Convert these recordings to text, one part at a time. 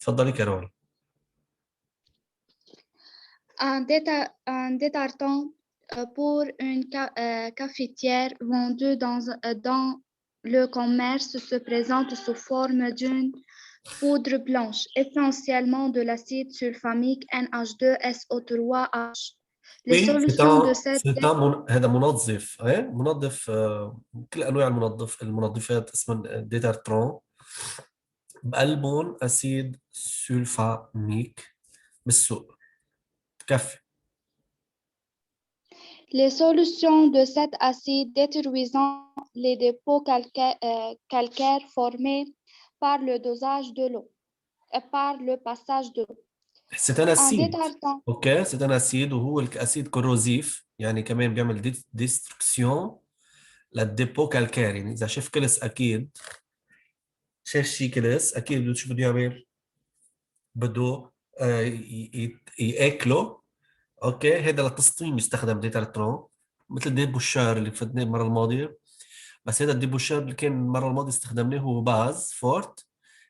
تفضلي كارول. Un détartrant pour une cafetière vendue dans le commerce se présente sous forme d'une poudre blanche, essentiellement de l'acide sulfamique NH2SO3H. Les solutions de cette هذا منظف، منظف، كل انواع المنظفات اسمها ديتارترون، بقلبهم اسيد سلفاميك بالسوق. تكفي. Les solutions de cet acide détruisant les dépôts calcaires formés par le dosage de l'eau et par le passage de l'eau. C'est un Un acide. détartrant. اوكي، c'est un acide وهو الاسيد كوروزيف، يعني كمان بيعمل ديستركسيون للديبو كالكاري. يعني اذا شاف كلس اكيد، شاف شي كلس اكيد بده شو بده يعمل؟ بده ياكله. اوكي، هذا للتسطيم يستخدم ديتارترون، مثل الديبوشار اللي فدناه المره الماضيه. بس هذا الديبوشار اللي كان المره الماضيه استخدمناه هو باز فورت.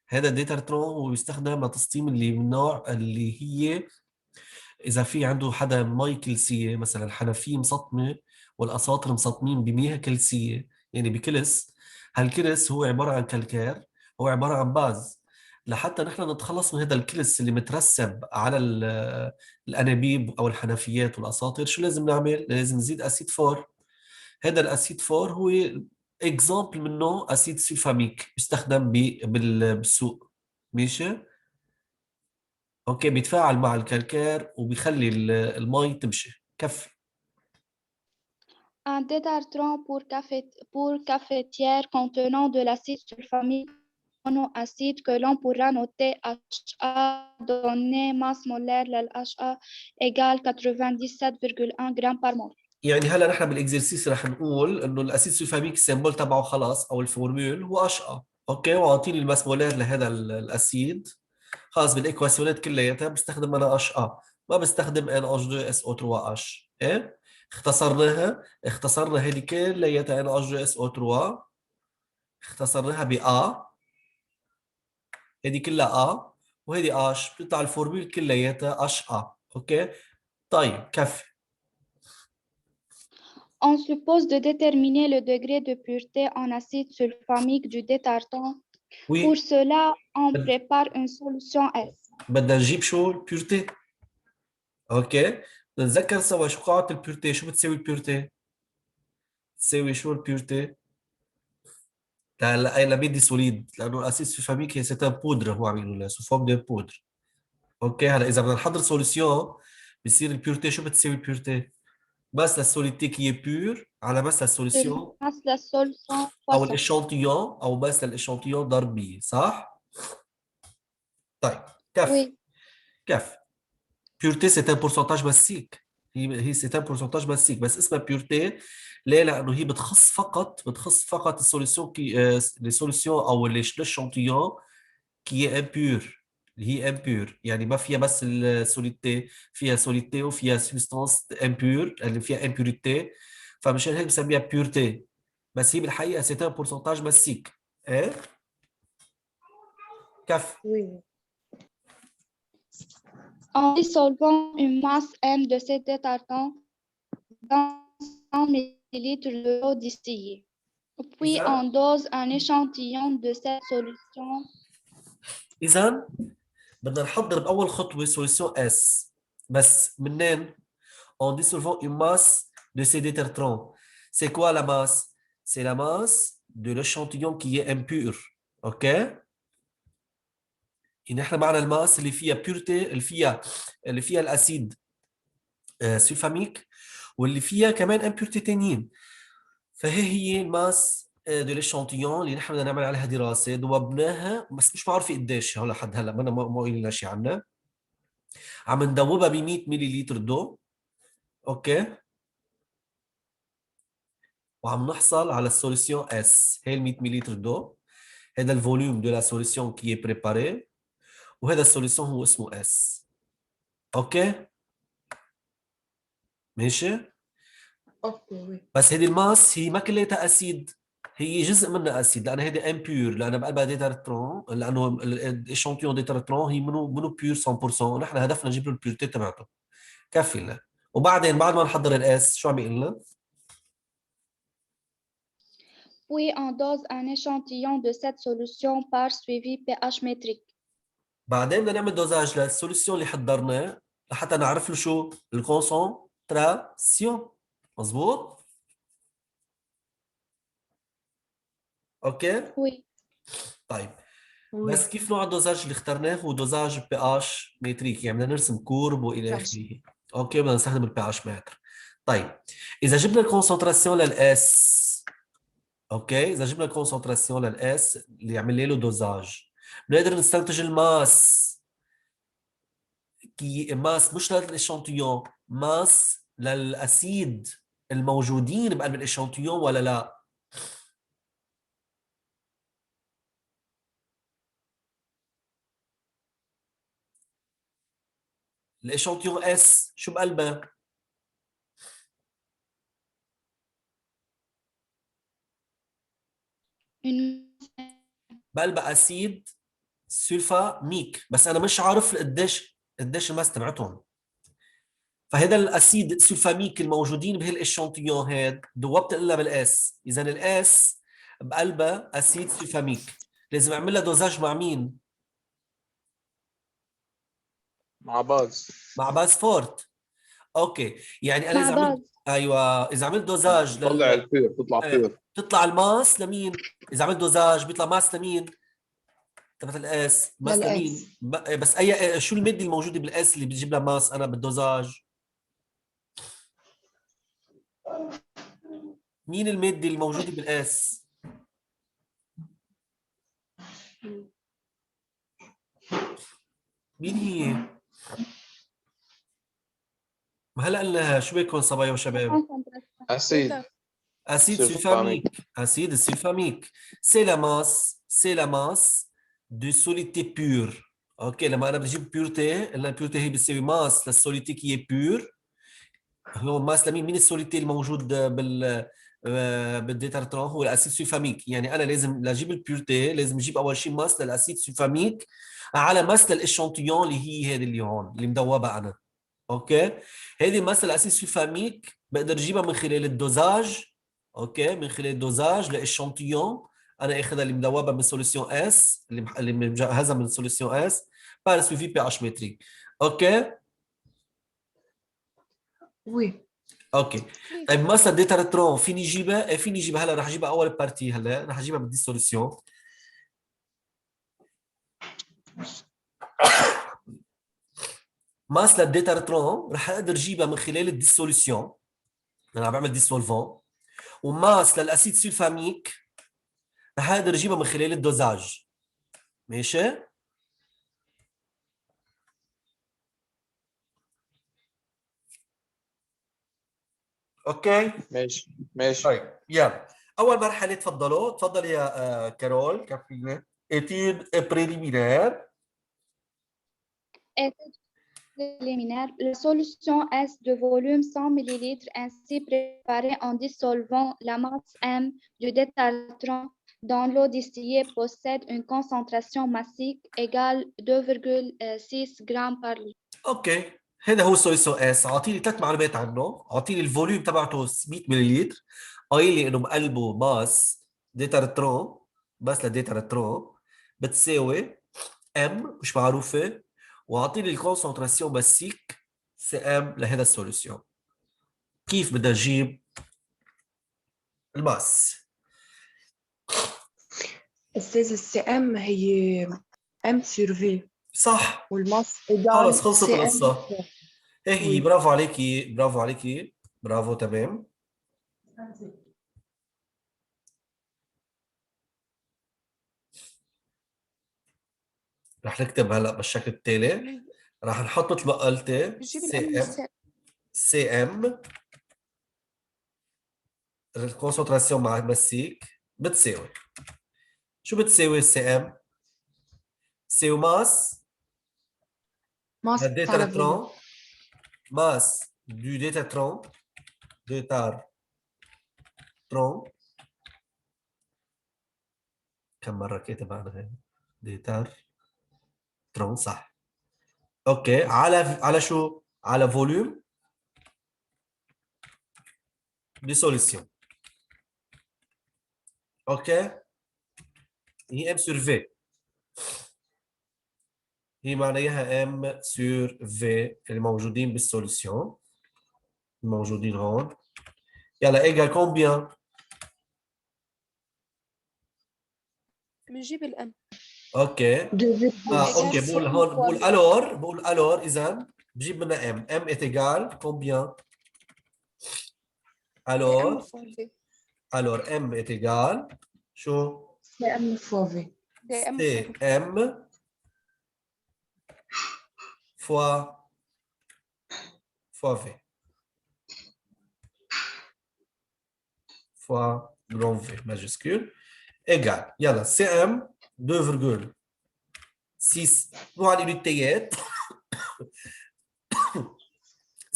هذا الديتارترون هو بيستخدم لتسطيم اللي من نوع اللي هي اذا في عنده حدا مي كلسيه، مثلا الحنفيه مسطمه والاساطر مسطمين بمياه كلسيه، يعني بكلس. هالكلس هو عباره عن كالكار، هو عباره عن باز. لحتى نحن نتخلص من هذا الكلس اللي مترسب على الانابيب او الحنفيات والاساطر، شو لازم نعمل؟ لازم نزيد اسيد فور. هذا الاسيد فور هو اكزامبل منه اسيد سلفاميك بيستخدم بالسوق. ماشي؟ اوكي، بيتفاعل مع الكالكير وبيخلي المي تمشي. كفي. Un détartrant pour cafetière contenant de l'acide sulfamique monoacide que l'on pourra noter HA donné masse molaire للHA égale 97,1 grammes par mol. يعني هلا نحن بالاكزرسيس رح نقول انه الاسيد سلفاميك السيمبل تبعه خلاص او الفورمول هو HA. اوكي، واعطيني الماس مولير لهذا الاسيد. خلاص بالايكواسيونات كلياتها بستخدم انا HA، ما بستخدم NH2SO3H. ايه، اختصرنا هذه كلياتها NH2SO3، اختصرناها ب A. هذه كلها A وهذه H، بتطلع الفورمول كلياتها HA. اوكي طيب كفي. On suppose de déterminer le degré de pureté en acide sulfamique du détartrant. وي، Pour cela, on prépare une solution S. بدنا نجيب شو البيورتي. اوكي، نتذكر سوا شو قاعدة البيورتي. شو بتساوي البيورتي؟ تساوي شو البيورتي؟ لا بدي سوليد، لانه الاسيد سلفاميك هي سيتان بودر، هو عم يقول لنا سو فورم دو بودر. اوكي، هلا اذا بدنا نحضر سوليسيون بصير البيورتي شو بتساوي البيورتي؟ بس la solidité qui est pure على بس la solution La solution او poisson. الاشانتيون، او بس الاشانتيون ضرب بي، صح؟ طيب كف. Oui. كف. بيورتي سي ان بورسنتاج ماسيك. هي سي ان بورسنتاج ماسيك، بس اسمها بيورتي ليه؟ لانه هي بتخص فقط السوليسيون كي لي سوليسيون او ليشانتيون كي امبور، اللي هي امبور، يعني ما فيها بس السوليديتي، فيها سوليديتي وفيها سبستانس امبور اللي فيها امبوريتي، فمشان هيك بسميها بيورتي. بس هي بالحقيقه سي ان بورسنتاج ماسيك. ايه كف. Oui. En dissolvant une masse M de ces détartrants dans 100 ml d'eau distillée. Puis on dose un échantillon de cette solution. اذا بدنا نحضر باول خطوه سوليسيون اس، بس منين؟ en dissolvant une masse de ces détertrants. C'est quoi la masse? C'est la masse de l'échantillon qui est impur. OK? يعني احنا معنا الماس اللي فيها بيورتي، اللي فيها الاسيد سلفاميك، واللي فيها كمان امبيورتي تانيين. فهي الماس دو ليشانتيون اللي نحن بدنا نعمل عليها دراسه، ذوبناها بس مش معروفه قديش هلا لحد هلا، ما قايل لنا شيء عنها. عم ندوبها ب 100 ملل دو. اوكي، وعم نحصل على السوليسيون اس. هي ال 100 ملل دو، هذا الفوليوم دو لا سوليسيون كي بريباري، وهذا السوليسيون هو اسمه اس. اوكي ماشي. Ok, oui. بس هذه الماس هي ما كليتها اسيد، هي جزء منها اسيد لان هيدي امبيور، لان بقلبها ديترترون، لانه الاشانتيون ديترترون هي منو بيور 100%، ونحن هدفنا نجيب له البيورتي تبعته. كفي لنا. وبعدين بعد ما نحضر الاس شو عم يقول لنا؟ Puis on dose un échantillon de cette solution par suivi pH métrique. بعدين بدنا نعمل دوزاج للسوليسيون اللي حضرناه لحتى نعرف له شو الكونسنتراسيون. مزبوط؟ اوكي؟ Oui. طيب وي بس كيف نوع الدوزاج اللي اخترناه؟ هو دوزاج بي اش متريك، يعني بدنا نرسم كورب والى ماشي. اخره. اوكي، بدنا نستخدم البي اش متر. طيب اذا جبنا الكونسنتراسيون للاس، اوكي، اذا جبنا الكونسنتراسيون للاس اللي عمل له دوزاج، بنقدر نستنتج الماس، كي ماس مش للاشانتيون، ماس للاسيد الموجودين بقلب الاشانتيون ولا لا؟ الاشانتيون اس شو بقلبها؟ Une... بقلبها اسيد سلفاميك، بس انا مش عارف قديش الماس تبعتهم. فهذا الاسيد السلفاميك الموجودين بهالاشانتيون هاد دوبت لها بالاس، اذا الاس بقلبها اسيد سلفاميك، لازم اعمل لها دوزاج مع مين؟ مع باز. مع باز فورت. اوكي، يعني انا مع اذا عملت، باز. ايوه، اذا عملت دوزاج طلع البير، تطلع بير. تطلع الماس لمين؟ اذا عملت دوزاج بيطلع ماس لمين؟ تبعت الاس، ماس للإس. لمين؟ بس اي شو الماده الموجوده بالاس اللي بتجيب لها ماس انا بالدوزاج؟ مين الماده الموجوده بالاس؟ مين هي؟ ما هلا قلناها، شو بيكون صبايا وشباب؟ Concentration. اسيد. اسيد سلفاميك. سلفاميك، اسيد السلفاميك. سي لا ماس، سي لا ماس دو سوليتي بور. اوكي، لما انا بجيب بيورتي، قلنا البيورتي هي بتساوي ماس للسوليتي كي هي بور. هو ماس لمين؟ مين السوليتي الموجود بالديترترون؟ هو الاسيد سلفاميك. يعني انا لازم لاجيب البيورتي لازم اجيب اول شيء ماس للاسيد سلفاميك على ماس للاشانتيون اللي هي هذه اللي هون اللي مدوبه انا. اوكي، هذه ماس للاسيد سلفاميك بقدر اجيبها من خلال الدوزاج. اوكي، من خلال الدوزاج لاشانتيون انا اخذها اللي مدوبه من سوليسيون اس، اللي مجهزها من سوليسيون اس بار سويفي بي اش متريك. اوكي وي اوكي. طيب ماس الديترترون فيني اجيبها؟ إيه فيني اجيبها. هلا رح اجيبها اول بارتي، هلا رح اجيبها بدي سوليسيون. ماس للديترترون رح اقدر اجيبها من خلال الديسوليسيون، انا عم بعمل ديسولفون. وماس للاسيد سلفاميك رح اقدر اجيبها من خلال الدوزاج. ماشي؟ اوكي ماشي ماشي. طيب يلا، اول مرحله تفضلوا، تفضل يا كارول كفينا. étude préliminaire. Étude préliminaire. La solution S de volume 100 ml ainsi préparée en dissolvant la masse M du détartrant dans l'eau distillée possède une concentration massique égale 2,6 grammes par litre. اوكي، هذا هو السوليسيون اس. اعطيني 3 معلومات عنه، اعطيني الفوليوم تبعته 100 ملل، قايل لي انه بقلبه ماس ديتارترون، بس لديتارترون بتساوي ام مش معروفه، واعطيني الكونسنتراسيون باسيك سي ام لهذا السوليسيون. كيف بدنا نجيب الماس؟ أستاذ السي إم هي إم سير في، صح، والماس خلص إيجال خلصت سي إم. القصه. هي هي، وي. برافو عليكي، برافو عليكي، برافو، تمام. رح نكتب هلا بالشكل التالي، رح نحط مثل ما قلتي بجيب سي الإم ام، سي ام الكونسنتراسيون مع مسيك بتساوي شو؟ بتساوي سي ام تساوي ماس ماس على فوليوم. للديترترون، ماس دو ديترترون، ديترترون كم مرة كاتب أنا هيك ديتر ترون صح. اوكي على شو؟ على فوليوم دي سوليسيون. اوكي هي ام سور في، هي معناها ام سور في اللي موجودين بالسوليسيون الموجودين هون. يلا ايجال كومبيان؟ بنجيب الام. اوكي اوكي بقول هون بقول الور اذا بجيب منها ام est égal combien؟ ام alors فور في. m est égal شو؟ سي ام فوا في. دي ام c'est فور. m fois v fois grand V majuscule égale يلا CM 2,6 مو على اليونتيات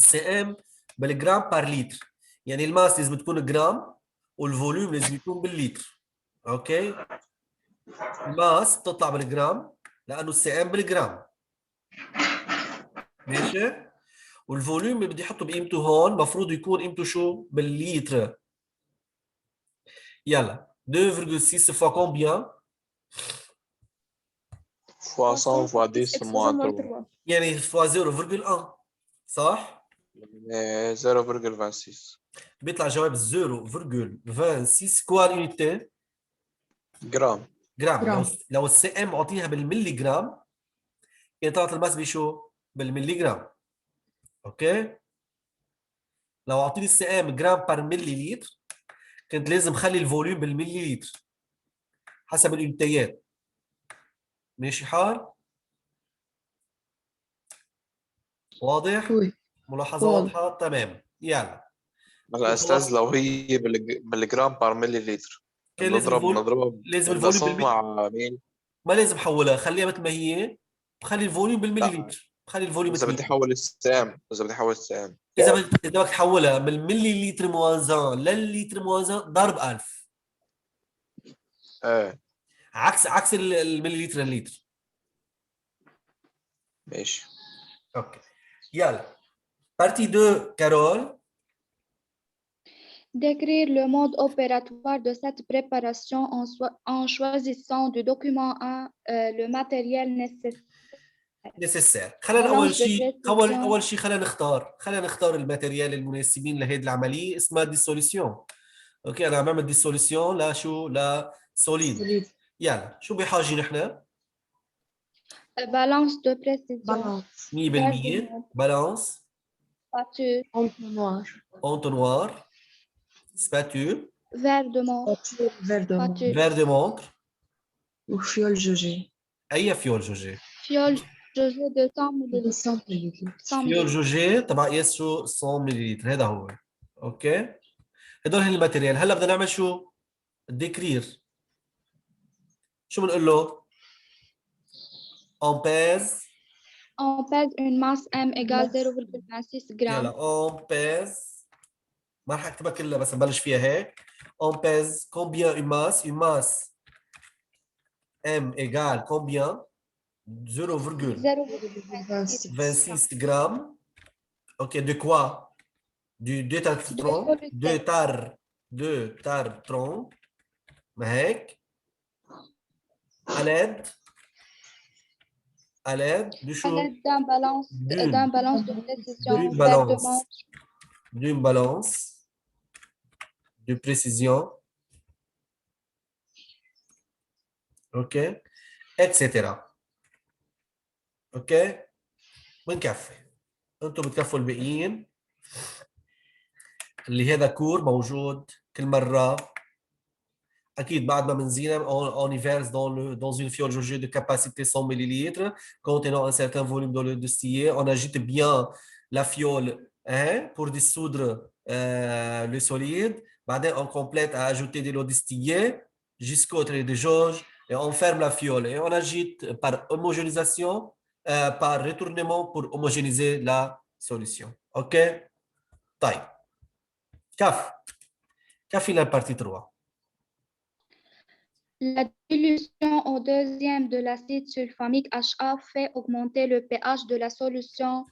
CM بالجرام بار لتر، يعني الماس لازم تكون جرام والفوليوم لازم يكون باللتر. اوكي الماس تطلع بالجرام لانه الCM بالجرام ماشي، والفوليوم بدي احطه بقيمته هون المفروض يكون قيمته شو؟ باللتر. يلا 2,6 fois combien؟ fois 100 fois 10 moins 3 يعني fois 0,1 صح؟ 0,26 بيطلع جواب 0,26 كوا اليونيتي؟ جرام. جرام. جرام. لو السي ام اعطيها بالملي جرام كانت طلعت الماس بشو؟ بالملي جرام. اوكي لو اعطيني السي ام جرام بار ملي لتر كنت لازم اخلي الفوليوم بالملي لتر حسب اليونتيات. ماشي حال؟ واضح؟ وي ملاحظة واضح. واضحة؟ تمام. يلا هلا استاذ لو هي بالجرام بار ملي لتر كان لازم بنضربها لازم بدها الفوليوم صنع مين؟ ما لازم احولها، خليها مثل ما هي وخلي الفوليوم بالملي لا لتر، خلي الفوليوم اذا مثل بدي احول السام اذا بدي احول السام اذا بدك تحولها من الملي لتر موازان لللتر موازان ضرب 1000 ايه عكس الملي لتر للتر. ماشي. اوكي يلا بارتي 2 كارول. Décrire le mode opératoire de cette préparation en choisissant du document 1 le matériel nécessaire. نسيسير. خلينا Balance de précision. اول شيء خلينا نختار الماتيريال المناسبين لهذه العمليه اسمها ديسوليسيون. اوكي انا عم بعمل ديسوليسيون لشو؟ لسوليد. سوليد. يلا شو بحاجه نحن؟ Balance de précision. بالانس. 100% بالانس، Spatule. انتونوار. entonnoir spatule Verre de montre. باتور. فير دو Spatule. verre de montre. وفيول جوجي. اي فيول جوجي؟ Fiole jauge de 100 ml. 200 ملل. 100 فيول ml. جوجي تبع قياس شو؟ 100 ملل. هذا هو. اوكي هدول هن الماتيريال. هلا بدنا نعمل شو؟ ديكرير. شو بنقول له؟ on pèse. On pèse une masse M égale 0,26 g. يلا on pèse. ما رح اكتبها كلها بس نبلش فيها هيك. on pèse combien une masse? Une masse M égale combien? 0,26 0,26 grammes. Ok, de quoi? Du 2 tartrons. 2 tartrons. ما هيك؟ à l'aide de à شو؟ l'aide d'un balance de précision, d'une verre de balance. montre, D'une balance de précision. OK, etc. OK بنكفي. انتم بتكفوا الباقيين اللي هذا كور موجود كل مره. اكيد بعد ما بنزينها on y verse dans une fiole jaugée de capacité 100 ml contenant un certain volume d'eau distillée. On agite bien la fiole pour dissoudre le solide. بعدين on complète à ajouter de l'eau distillée jusqu'au trait de jauge et on ferme la fiole et on agite par homogénéisation par retournement pour homogénéiser la solution. OK طيب كفي la partie 3. La dilution au deuxième de l'acide sulfamique HA fait augmenter le pH de la solution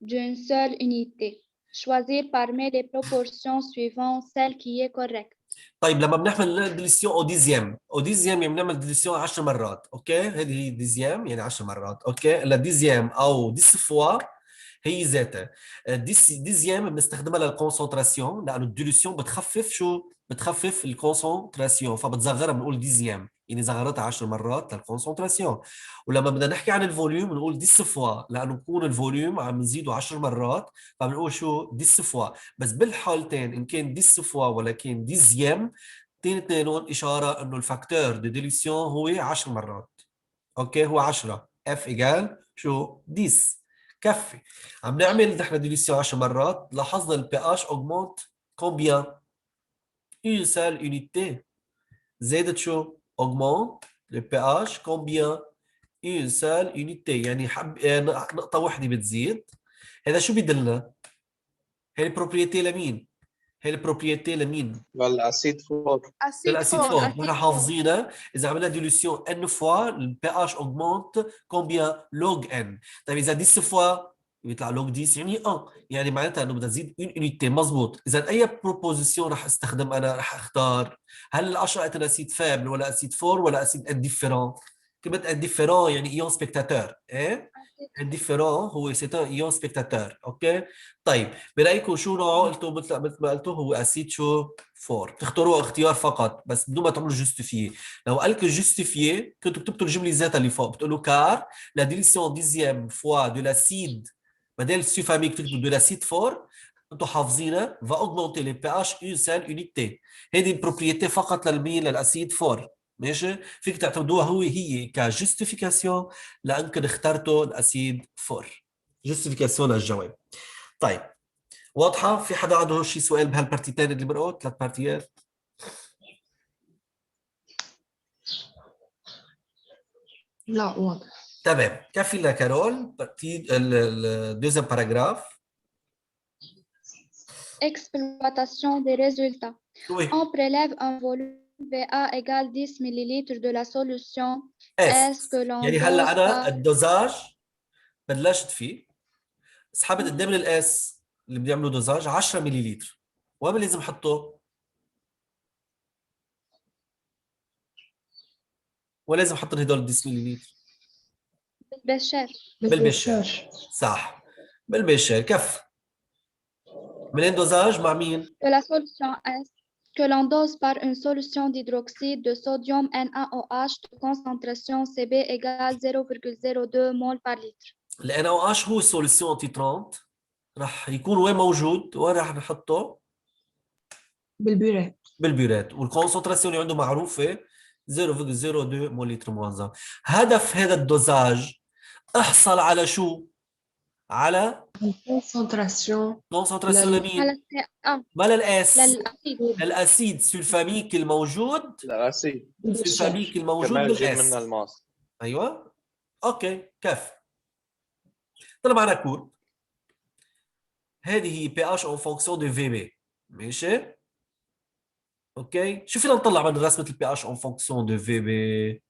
d'une seule unité. Choisir parmi les proportions suivantes celle qui est correcte. طيب لما بنعمل ديليسيون او ديزيام يعني بنعمل ديليسيون 10 مرات، اوكي؟ هذه هي ديزيام يعني 10 مرات، اوكي؟ لا ديزيام او 10 فوا هي ذاتها. ديزيام بنستخدمها للكونسنتراسيون، لانه الديليسيون بتخفف شو؟ بتخفف الكونسنتراسيون، فبتصغرها بنقول ديزيام، يعني صغرتها 10 مرات للكونسنتراسيون. ولما بدنا نحكي عن الفوليوم بنقول 10 فوا، لانه بكون الفوليوم عم نزيده 10 مرات، فبنقول شو؟ 10 فوا. بس بالحالتين ان كان 10 فوا ولا كان ديزيام، اثنينهم اشاره انه الفاكتور دو ديليسيون هو 10 مرات. اوكي، هو 10 اف ايجال شو؟ 10. كفي. عم نعمل نحن ديليسيون 10 مرات، لاحظنا البي اتش اوغمونت كومبيان؟ اون سال unité. زادت شو؟ اوغمونت le pH combien؟ une seule unité، يعني نقطة واحدة بتزيد. هذا شو بيدلنا؟ هي البروبريتي لمين؟ هي البروبريتي لمين؟ للاسيد فور. للاسيد فور. نحن حافظينها اذا عملنا ديلوسيون ان فوا البي اتش اوغمونت كومبيان؟ لوج ان. طيب اذا 10 فوا بيطلع لوج 10 يعني يعني معناتها انه بدها تزيد اون يونيتي. مضبوط. اذا اي بروبوزيسيون رح استخدم انا؟ رح اختار هل الاشرة اسيد فابل ولا اسيد فور ولا اسيد انديفيرون؟ كلمة انديفيرون يعني ايون سبكتاتور، ايه؟ انديفيرون هو سي ان ايون سبكتاتور، اوكي؟ طيب برايكم شو نوعه؟ قلتوا مثل ما قلتوا هو اسيد شو؟ فور. تختاروه اختيار فقط بس بدون ما تعملوا جوستيفيي. لو قال لك جوستيفيي كنتوا كتبتوا الجمله ذاتها اللي فوق، بتقولوا كار لا ديليسيون ديزيام فوا دو لاسيد، بدل سوفاميك تكتبوا دو لاسيد فور، انتوا حافظينها va augmenter les pH une seule unité. هذه البروبريتي فقط للمين؟ للاسيد فور. ماشي؟ فيك تعتمدوها هي كجوستيفيكاسيون لانكم اخترتوا الاسيد فور. جوستيفيكاسيون للجواب. طيب واضحه؟ في حدا عنده شي سؤال بهالبارتيتين اللي مرقوا؟ 3 بارتيات. لا واضح. تمام. كفي لنا كارول الدوزيام باراجراف. Exploitation des résultats. Oui. On prélève un volume VA égale 10 ml de la solution S que l'on يعني هلا dose انا par الدوزاج بلشت فيه، سحبت قدام الاس اللي بدي اعمله دوزاج 10 مليلتر، وين لازم احطه؟ ولازم احط هدول 10 مليلتر بالبشر. بالبشر. صح، بالبشر. كف. منين دوزاج مع مين؟ De la solution S que l'on dose par une solution d'hydroxyde de sodium NaOH de concentration Cb égale 0,02 mol par litre. لان او اش هو السوليسيون تيترانت، راح يكون وين موجود؟ وين راح نحطه؟ بالبيرات. بالبيرات. والكونسنتراسيون اللي عنده معروفه 0.02 مول لتر موزع. هدف هذا الدوزاج احصل على شو؟ على كونسنتراسيون لمين؟ على CA ما للاس، للأسيد. للاسيد سلفاميك الموجود، الاسيد سلفاميك الموجود كمان جيب بالاس. منها الماس. ايوه اوكي. كف. طلع معنا كود. هذه هي بي اتش اون فونكسيون دو في بي. ماشي؟ اوكي. شو فينا نطلع من رسمه البي اتش اون فونكسيون دو في بي؟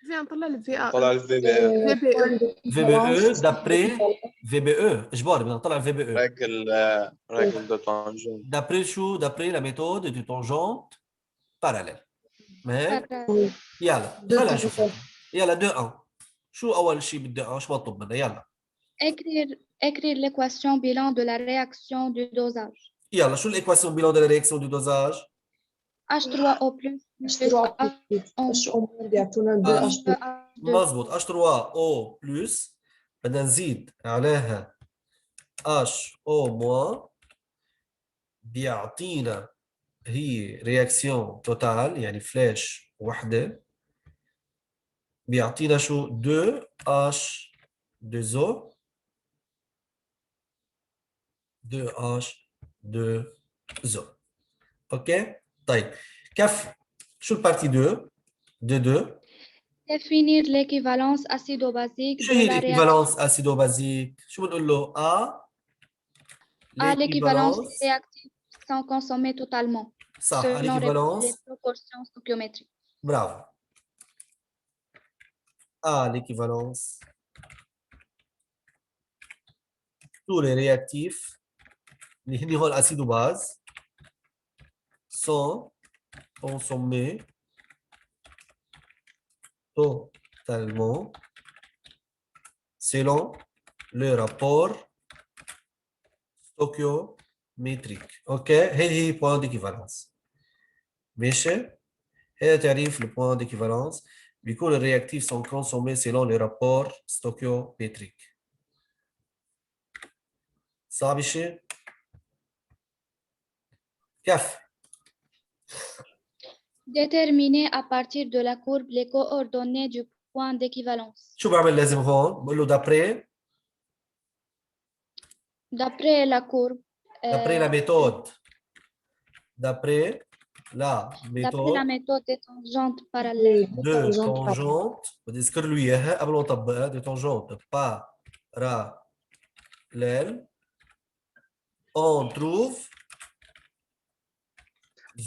فينا نطلع الفي ا طلع الفي بي في بي او في بي او دابري في بي او اجباري بدنا نطلع في بي او راجل دو تانجون. دابري شو؟ دابري لا ميثود دو تونجونت باراليل. ما هيك؟ يلا خلينا نشوف. يلا 2 1. شو اول شيء بدي شو مطلوب منا؟ يلا Écrire l'équation bilan de la réaction du dosage. يلا شو الايكواسيون بيلون دو لا رياكسيون دو دوزاج؟ H3O plus بيعطونا 2 H2. مظبوط. H3O بلس بدنا نزيد عليها HO- بيعطينا هي رياكسيون توتال يعني فلاش وحده، بيعطينا شو؟ 2H2O 2H2O. اوكي. طيب كيف؟ شو البارتي 2 2 Définir l'équivalence acido-basique شو de هي la réaction. الايكيفالونس اسيدو بازيك؟ شو بنقول له؟ À l'équivalence l'équivalence. des réactifs sont consommés totalement صح، selon les l'équivalence proportions stoichiométriques. برافو. A l'équivalence. Tous les réactifs اللي هني هون أسيد وباز sont consommés totalement selon le rapport stoichiométrique. اوكي هي بوان ديكيفالانس. ماشي هذا تعريف البوان ديكيفالانس. بيكون الرياكتيف sont consommés selon le rapport stoichiométrique. صعب شيء؟ كيف؟ Déterminer à partir de la courbe les coordonnées du point d'équivalence. شو بعمل لازم هون؟ بقول له دابري D'après la courbe. d'après la méthode. D'après la D'après la méthode méthode des tangentes parallèles. de tangente بدي اذكر له اياها قبل ما اطبقها. de tangente parallèle on trouve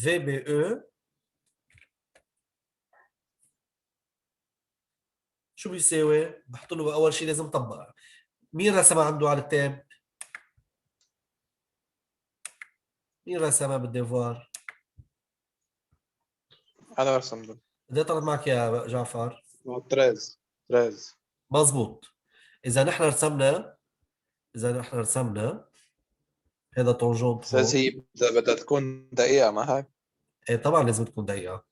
VBE. شو بيساوي؟ بحط له اول شيء لازم طبقها. مين رسمها عنده على التاب؟ مين رسمها بالديفوار؟ انا رسم ده قد طلعت معك يا جعفر؟ 13 مزبوط. اذا نحن رسمنا هذا طونجونت بس هون. هي بدها تكون دقيقة ما هيك؟ إيه طبعا لازم تكون دقيقة.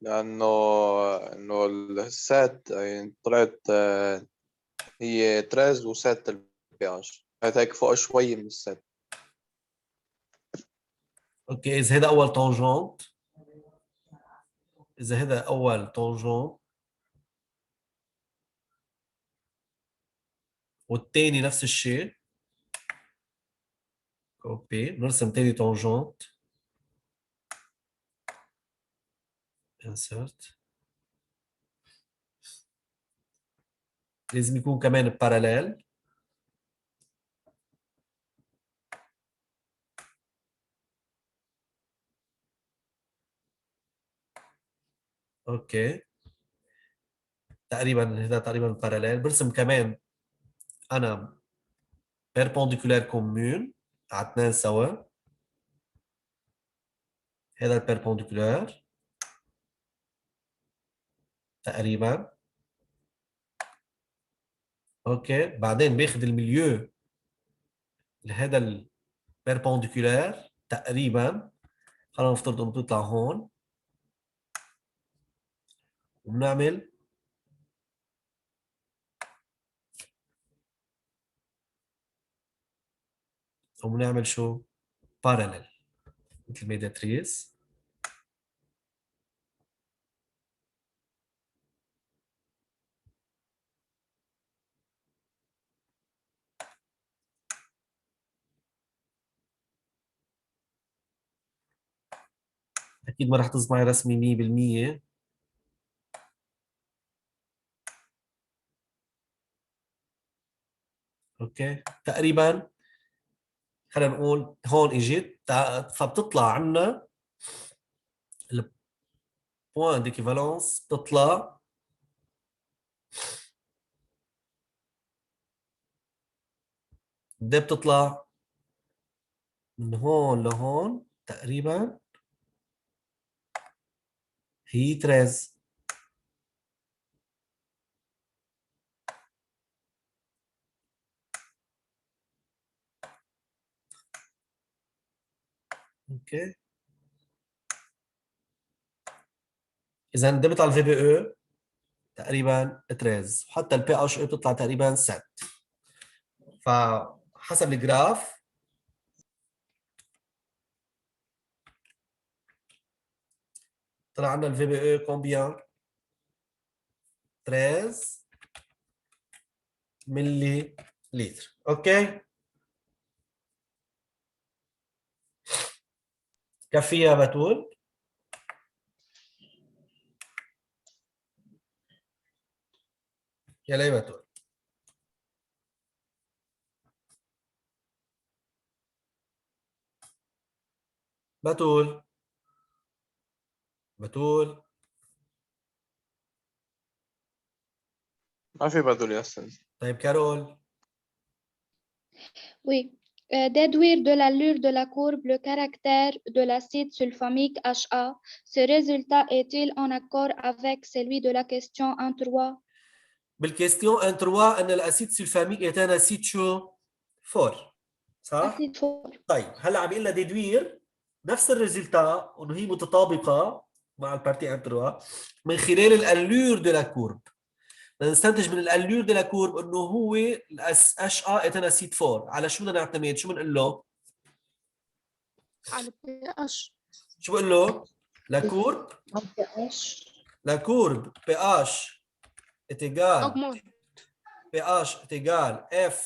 لأنه السات يعني طلعت هي 13 وسات البي هيك فوق شوي من السات. اوكي اذا هذا اول طونجونت، اذا هذا اول طونجونت والثاني نفس الشيء، كوبي نرسم ثاني طونجونت. انسرت. لازم يكون كمان باراليل. اوكي تقريبا هذا تقريبا باراليل. برسم كمان انا بيربونديكولار كومون على اثنين سوا. هذا البيربونديكولار تقريبا. اوكي بعدين باخذ الميليو لهذا البيربونديكولار تقريبا. خلينا نفترض انه بتطلع هون وبنعمل شو؟ باراليل مثل ميداتريس. اكيد ما راح تظبط معي رسمي 100%. اوكي تقريبا خلينا نقول هون اجت فبتطلع عنا البوان ديكيفالونس. بتطلع بتطلع من هون لهون تقريبا هي 13. اوكي اذا ده بيطلع الفي بي او تقريبا 13 وحتى البي اتش اي بتطلع تقريبا 7. فحسب الجراف طلع عندنا الفي بي او كومبيان 13 ملي لتر. اوكي كفي يا بتول. يلا يا بتول. بتول ما في بدل يا أستاذ. طيب كارول. Oui. Déduire de l'allure de la courbe le caractère de l'acide sulfamique HA. Ce résultat est-il en accord avec celui de la question 1.3? بالكيستيون ان 3 ان الاسيد سلفاميك est un acide شو؟ فور. صح؟ Acide fort. طيب هلا عم يقول لنا ديدوير نفس الريزلتا انه هي متطابقه مع البارتي ان 3 من خلال الالور دو لا كورب. نستنتج من الالور دو لا كورب انه هو الاش ا est un acide فور. على شو بدنا نعتمد؟ شو بنقول له؟ على pH. شو بقول له؟ لا كورب La courbe pH est égale augmente. pH est égal F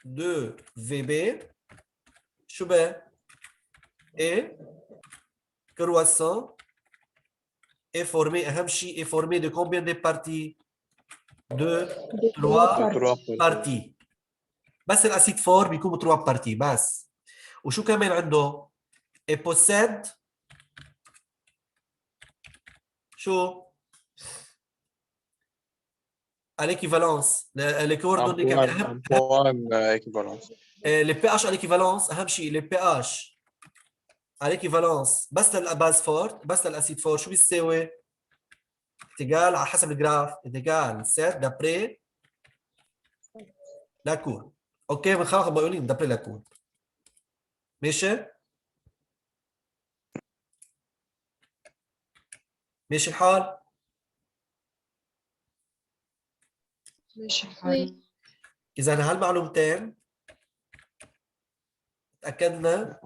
de VB. شو بقى؟ Et croissant est formé, أهم شيء est formé de combien de parties? De 3 parties. بس الأسيد فور بيكون 3 parties بس. وشو كمان عنده؟ Et possède شو؟ à l'équivalence. les coordonnées كمان أهم. أنطوان إيكيفالونس. les pH à l'équivalence أهم شيء les pH à l'équivalence بس للباز فورت بس للاسيد فور شو بيساوي؟ تيجال على حسب الجراف تيجال سيت دابري لا كور. اوكي من خلق بقولين دابري لا كور. ماشي؟ ماشي الحال؟ ماشي الحال. Oui. اذا هالمعلومتين تاكدنا.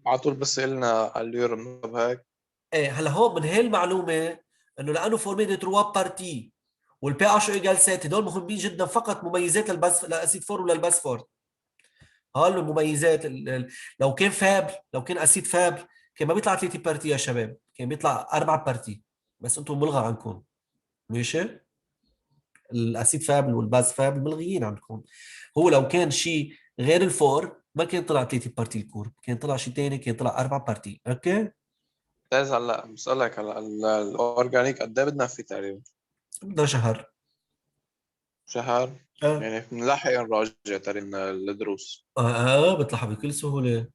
على طول بس قلنا الليور من هيك. ايه هلا هون من هالمعلومه انه لانه فورمي دي 3 بارتي والبي اتش ايجال 7 هدول مهمين جدا فقط مميزات للاسيد فور ولا الباس فور. هول المميزات لو كان فابر لو كان اسيد فابر كان ما بيطلع 3 بارتي يا شباب كان بيطلع 4 بارتي بس انتم ملغى عنكم. ماشي؟ الاسيد فابل والباز فابل ملغيين عنكم. هو لو كان شيء غير الفور ما كان طلع 3 بارتي الكورب كان طلع شيء ثاني كان طلع 4 بارتي. اوكي أستاذ هلا بسألك هلا الأورجانيك قد إيه بدنا فيه تقريبا؟ بدنا شهر. شهر؟ يعني بنلحق نراجع تقريبا الدروس. بتلحق بكل سهوله.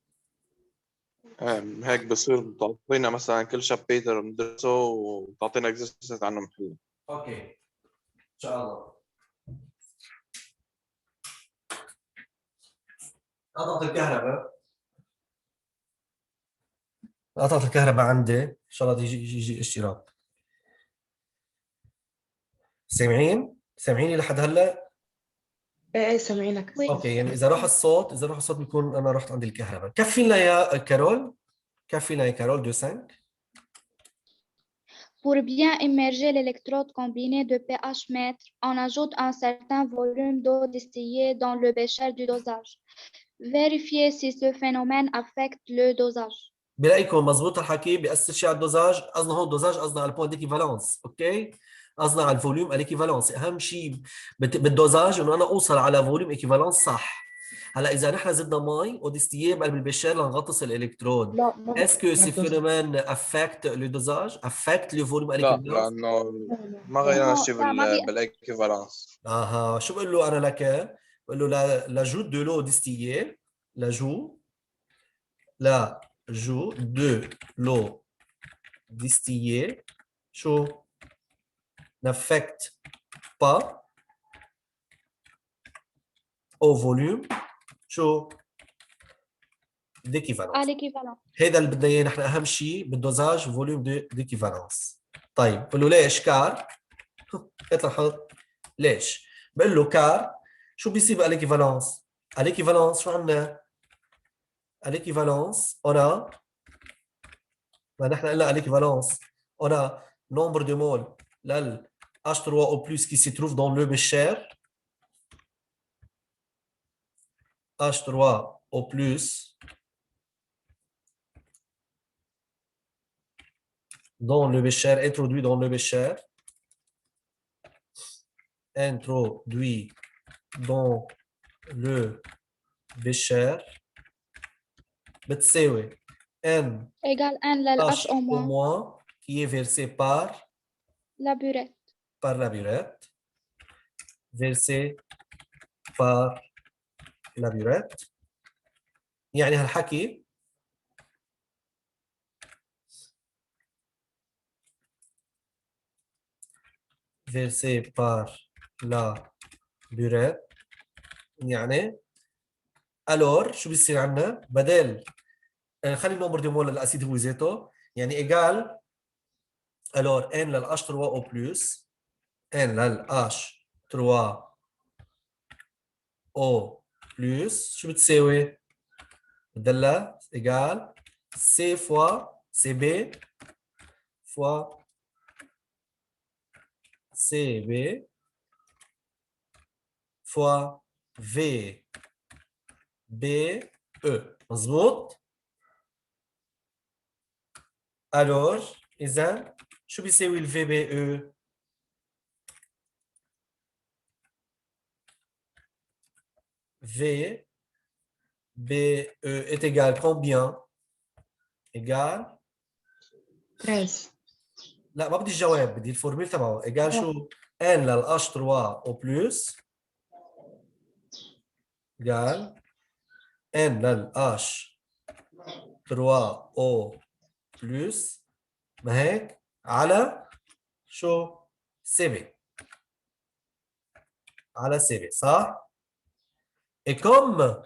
هيك بصير بتعطينا مثلا كل شابتر بندرسه وبتعطينا اكزرسايز عنه محله. اوكي ان شاء الله. قطعت الكهرباء. قطعت الكهرباء عندي ان شاء الله يجي اشتراك. سامعيني لحد هلا؟ ايه سامعينك. اوكي يعني اذا راح الصوت بيكون انا رحت عند الكهرباء. كفينا يا كارول 2.5. Pour bien immerger l'électrode combinée de pH mètre, on ajoute un certain volume d'eau distillée dans le bécher du dosage. Vérifiez si ce phénomène affecte le dosage. بلاقيكم مزبوط الحكي بيأثر شيء على الدوزاج. قصدنا هون الدوزاج قصدنا على البوينت ديكيفالونس. اوكي قصدنا على الفوليوم اليكيفالونس. اهم شيء بالدوزاج انه انا اوصل على فوليوم ايكيفالونس صح. هلا اذا نحن زدنا مي وديستييه بقلب البشار لنغطس الالكترود اسكو سي فينومين افكت لو دوزاج افكت لو فوليوم لا اليكيفالونس؟ لانه ما غيرنا شيء بالايكيفالانس. شو بقول له انا لك؟ بقول له لاجو دو لو ديستييه لاجو de l'eau distillée شو n'affecte pas au volume شو d'équivalence. À l'équivalent. هذا اللي بدنا اياه نحن اهم شيء بالدوزاج فوليوم d'équivalence. طيب بقول له ليش كار؟ اطلع ليش؟ بقول له كار شو بيصير على l'équivalence؟ على l'équivalence شو عندنا؟ À l'équivalence, on a, à l'équivalence, on a nombre de moles, là, H3O+, qui se trouve dans le bécher, H3O+, dans le bécher, introduit dans le bécher, بتساوي N égale N للH au moins qui est versé par la burette. la burette versé par la burette. يعني هالحكي versé par la burette يعني alors شو بيصير عندنا بدل خلي النمبر دي مول للاسيد هو ذاته يعني ايجال alors n لل h3 au plus n لل h3 au plus شو بتساوي بدلها ايجال c fois cb fois cb fois v b e مظبوط alors اذا شو بيساوي ال VBE VBE est égal combien égal 13. لا ما بدي الجواب بدي الفورميل تبعه égal شو n لل h3 au plus égal n لل h3 au plus ما هيك على شو CB على CB صح et comme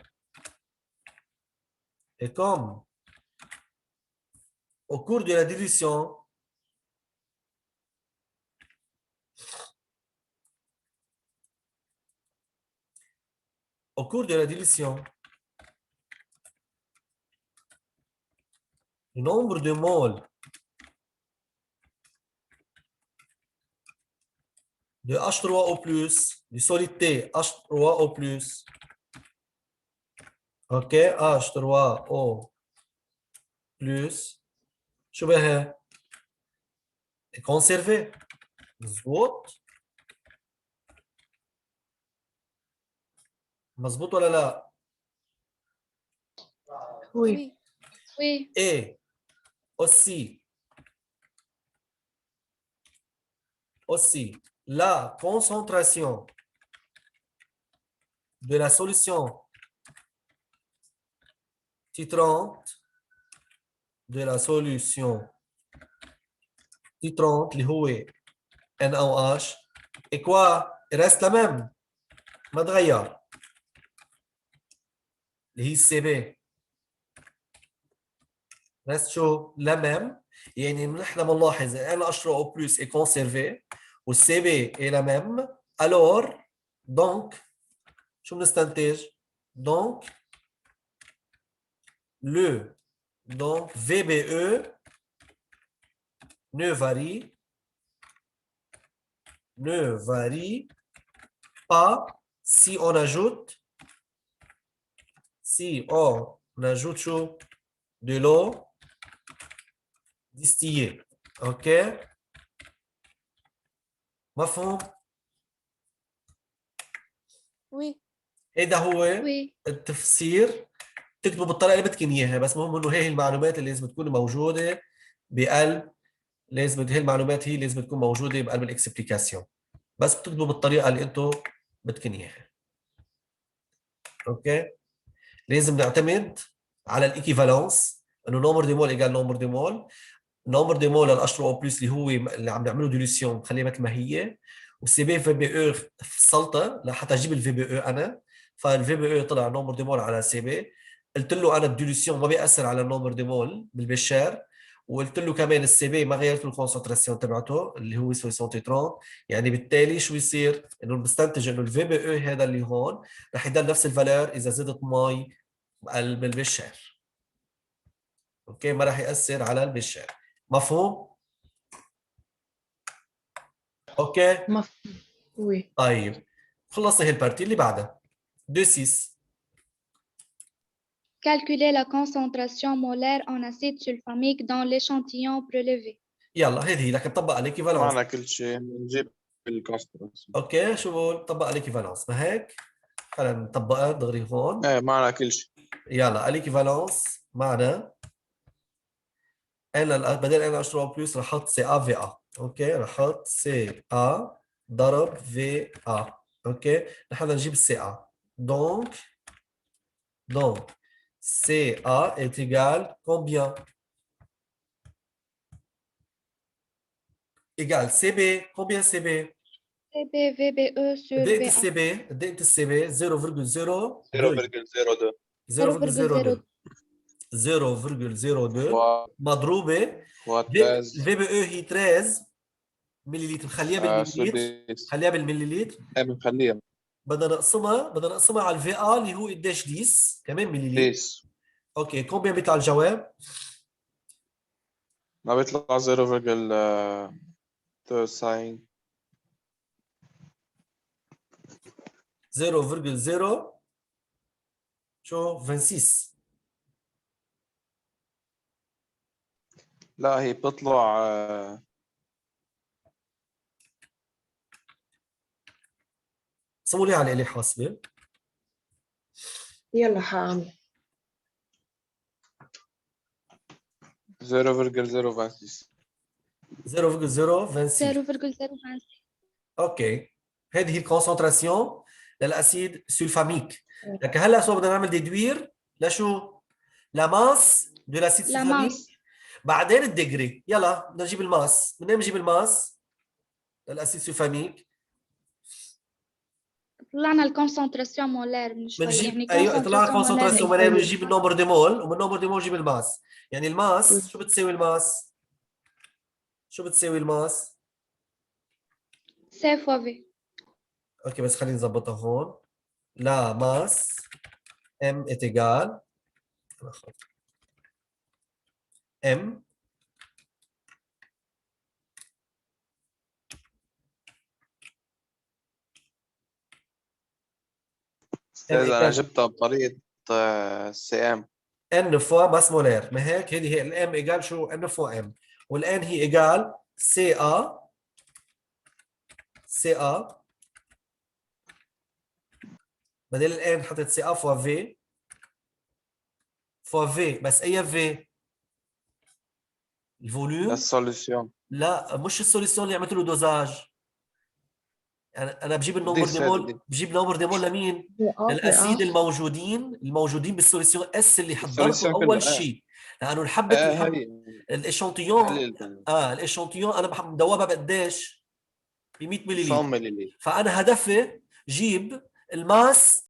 au cours de la dilution le nombre de moles de H3 au plus, du solide T H3 au plus, ok, H3 au plus, شو بها؟ conservé مظبوط؟ مظبوط ولا لا؟ Oui. Oui. Et aussi la concentration de la solution titrante اللي هو NaOH et quoi il reste la même ما تغير اللي هي CB reste شو la même يعني نحن بنلاحظ ان H3O+ est conservé والCB est la même alors donc شو بنستنتج donc VBE ne varie pas si on ajoute شو de l'eau distillée ok مفهوم Oui. هيدا هو Oui. التفسير تكتبوا بالطريقه اللي بدكم اياها بس مهم انه هي المعلومات اللي لازم تكون موجوده بقلب هي المعلومات هي لازم تكون موجوده بقلب الاكسبليكاسيون بس بتكتبوا بالطريقه اللي انتم بدكم اياها اوكي لازم نعتمد على الايكيفالنس انه نومبر دي مول ايجال نومبر دي مول نومبر دي مول للاشتر او بلس اللي هو اللي عم نعمله ديليسيون بخليها مثل ما هي والسي بي في بي او فصلتها لحتى اجيب الفي بي او انا فالفي بي او طلع نومبر دي مول على سي بي قلت له انا الديليسيون ما بياثر على النومبر دي مول بالبشار وقلت له كمان السي بي ما غيرت الكونسنتراسيون تبعته اللي هو 30 يعني بالتالي شو يصير انه بستنتج انه الفي بي او هذا اللي هون رح يضل نفس الفالور اذا زدت مي بقلب البشار اوكي ما رح ياثر على البشار مفهوم اوكي مفهوم. Oui. طيب خلصنا هي البارتي اللي بعدها 2-6 Calculer la concentration molaire en acide sulfamique dans l'échantillon prélevé. يلا هذه لك نطبق على الايكيفالنس معنا كل شيء نجيب الكونستراسيون. اوكي شو بقول نطبق على الايكيفالنس ما هيك خلينا نطبقها دغري هون ايه معنا كل شيء. يلا الايكيفالنس معنا انا بدل انا اشتغل بلس رح احط سي ا في ا اوكي رح احط سي ا ضرب في ا اوكي نحن بدنا نجيب السي ا دونك سي ا est égal combien égal CB combien CB CB VBE sur دقيقة VA الCB دقيقة الCB 0.02 0.02 0.02 و مضروبة و الVBE هي 13 مليلتر خليها بالمليلتر سدس خليها بالمليلتر بنخليها بدنا نقسمها على الفي ا اللي هو قديش 10 كمان مليلتر ديس اوكي كومبيان بيطلع الجواب ما بيطلع 0.9 0.0 شو 26 لا هي بتطلع سووا لي على الآلة حاسبة يلا حاعمل 0.026 0.026 0,026 اوكي هذه هي الكونسنتراسيون للاسيد سلفاميك لكن هلا شو بدنا نعمل ديدوير لشو لماس دو لاسيد La سلفاميك masse. بعدين الديجري يلا بدنا نجيب الماس من وين بنجيب الماس للاسيد سلفاميك طلعنا الكونسنتراسيون مولار من شوي بنجيب يعني ايوه طلع كونسنتراسيون مولار. مولار بنجيب النومبر دي مول ومن النومبر دي مول نجيب الماس يعني الماس شو بتساوي الماس شو بتساوي الماس C fois V. اوكي بس خلينا نظبطها هون لا ماس ام est égal ام استاذ انا جبتها بطريقه سي ام ان فوا ماس مولار ما هيك هذه هي الام ايجال شو ان فوا ام والان هي ايجال سي ا بدل الان حطيت سي ا فوا في بس اي في الفوليوم السوليوشن لا مش السوليسيون اللي عملت له دوزاج انا بجيب النمبر ديس ديمول بجيب نمبر ديمول لمين للاسيد الموجودين بالسوليسيون اس اللي حضرته السوليوشن كله اول شيء لانه الحبه هي الاشانتيون الاشانتيون انا بحب مدوبها بقديش ب 100 100 ملل ملل فانا هدفي جيب الماس